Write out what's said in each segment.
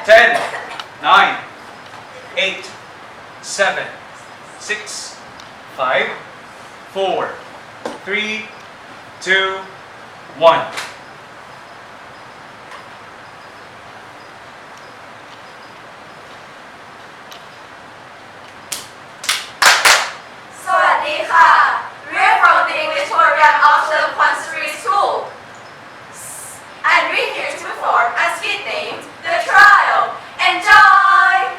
10, 9, 8, 7, 6, 5, 4, 3, 2, 1. We're from the English program of the Compulsory School, and we're here to perform a skit named The Trial. Enjoy!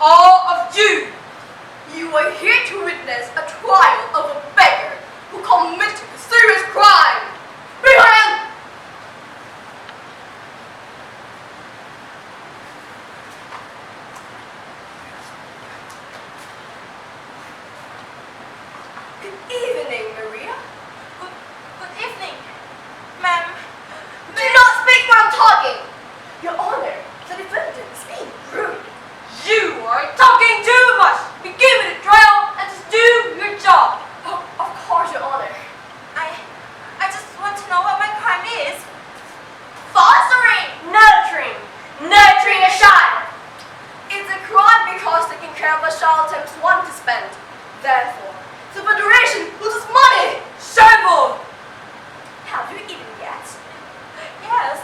All of you! You are here to witness a trial of a beggar who committed a serious crime. Bring her in! Good evening, Maria. Good evening, ma'am. Do not speak while I'm talking! Your Honor, the defendant is being rude. You are talking too much! Begin with the trial and just do your job! Oh, of course, Your Honor. I just want to know what my crime is. Fostering! Nurturing! Nurturing a child! It's a crime because taking care of a child takes one to spend. Therefore, the Federation loses money! Shameful! Have you eaten yet? Yes.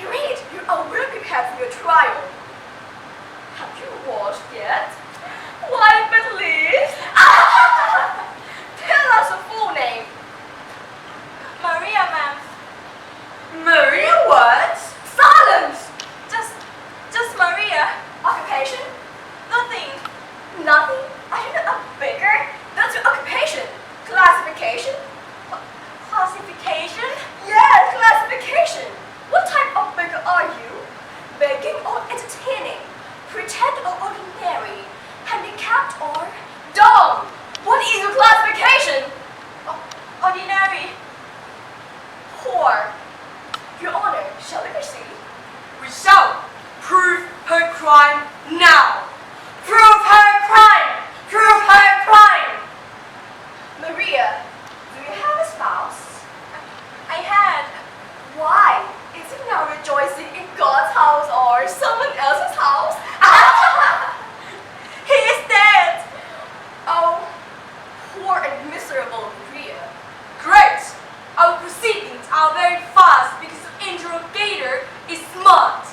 Great! You are well prepared for your trial. Have you washed yet? Why, but please? Tell us your full name. Maria, ma'am. Maria what? Silence! Just Maria. Occupation? Nothing. Nothing? Are you not a beggar? That's your occupation. Classification? Classification? Yes, classification. What type of beggar are you? Begging or entertaining? Pretend or ordinary? Handicapped or dumb? What is your classification? Ordinary. Poor. Your Honor, shall we proceed? We shall prove her crime now. Prove her crime! Prove her crime! Maria, do you have a spouse? I had. Why? Is he now rejoicing in God's house or someone else's house? He is dead. Oh, poor and miserable Maria. Great! Our proceedings are very fast because the interrogator is smart.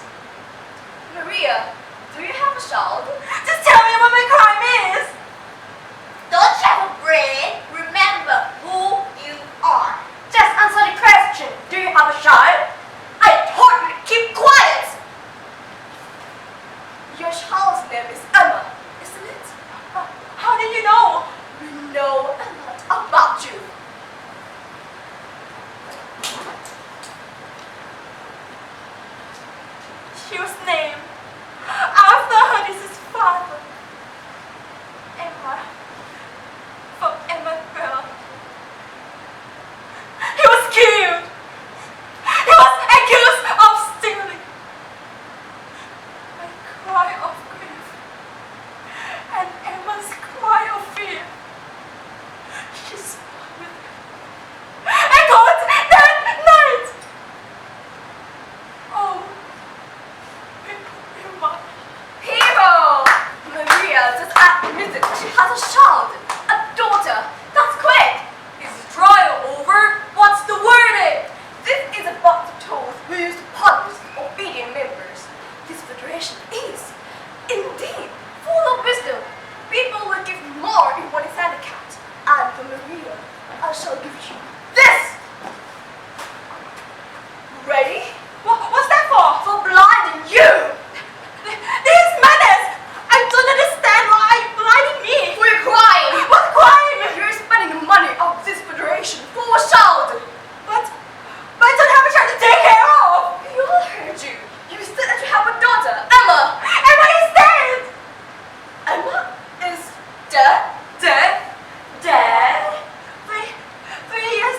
Maria, do you have a child? Just tell me what my crime is. Don't you have a brain? Remember who you are. Just answer the question. Do you have a child? I told you to keep quiet. Your child's name is Emma, isn't it? How did you know? We know a lot about you. She was named after her deceased father. Emma. From Emma Bell. He was killed. He was accused of stealing. My cry of grief and Emma's cry of fear. She swallowed echoed that night. Oh, Emma. Hero! Maria just admitted she has a child, a daughter. That's quick. Is the trial over? What's the verdict? This is a box of tools we use to punish obedient members. This federation is, indeed, full of wisdom. People will give more if one is handicapped. And for Maria, I shall give you this. Ready? What's that for? For blinding you. This is madness! I don't understand why you're blinding me! For your crime. What crime? You're spending the money of this federation for a child. But I don't have a child to take care of! We all heard you. You said that you have a daughter, Emma. Emma is dead! Emma is dead? Dead? Dead? 3 years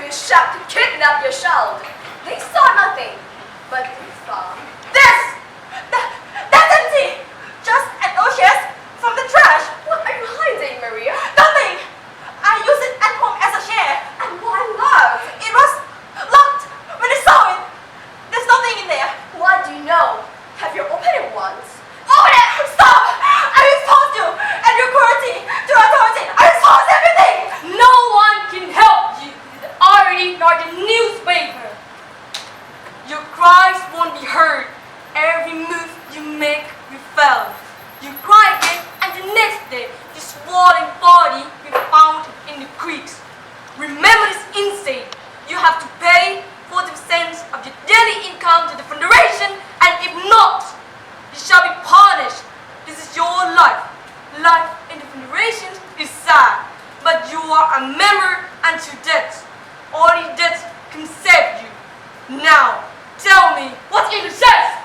the shack to kidnap your child. They saw nothing, but they found this! That's empty! Just an old chest from the trash. What are you hiding, Maria? Nothing! I used it at home as a chair. And why locked? It was locked when I saw it. There's nothing in there. What do you know? Have you opened it once? Open it! Stop! I exposed you and your cruelty to authority. I exposed everything! No one can help you with the irony nor the newspaper. Your cries won't be heard. Every move you make will fail. You cry again, and the next day, your swollen body will be found in the creeks. Remember this insane. You have to pay 40% of your daily income to the Federation, and if not, you shall be punished. This is your life. Life in the Federation is sad, but you are a member until death. Only death can save you. Now, tell me, what's in the chest?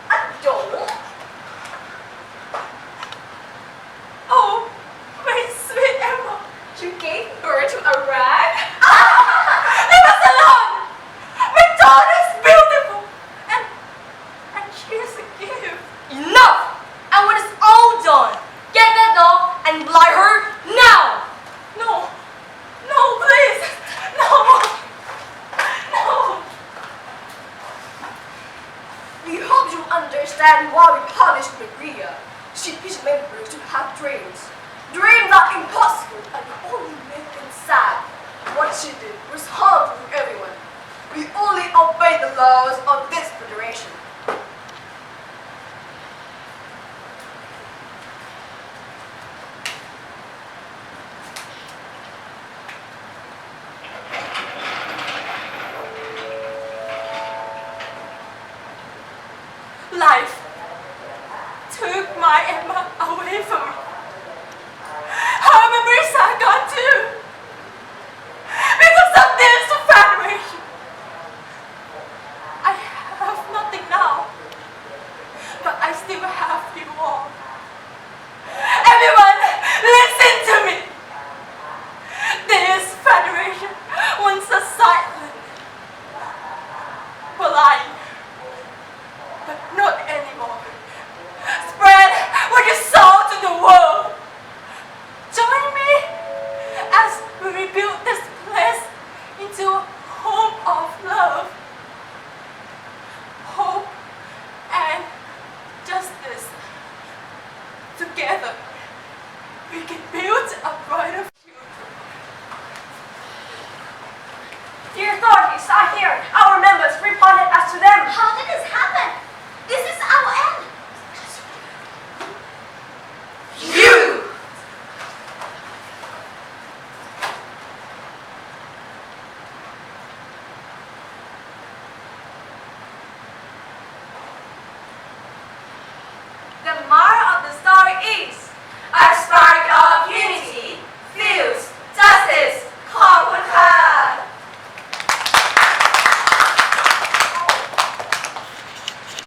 A doll? Oh, my sweet Emma. You gave birth to a rag? Leave us alone! My daughter is beautiful! And she is a gift. Enough! And when it's all done, get that doll and blind her now! No! No, please! No! No! We hope you understand why we punish Maria. She teaches members to have dreams. Dreams are impossible and only make them sad. What she did was harmful to everyone. We only obey the laws of this federation. Life took my Emma away from me. Her memories are gone too. Because of this federation. I have nothing now. But I still have you all. Everyone, listen to me. This federation wants a silent, polite, but not anymore. Spread what you saw to the world. Join me as we rebuild this place into a home of love, hope, and justice. Together, we can build a brighter future. The authorities are here. Our members reported us to them. How did this happen? This is our end. You! The moral of the story is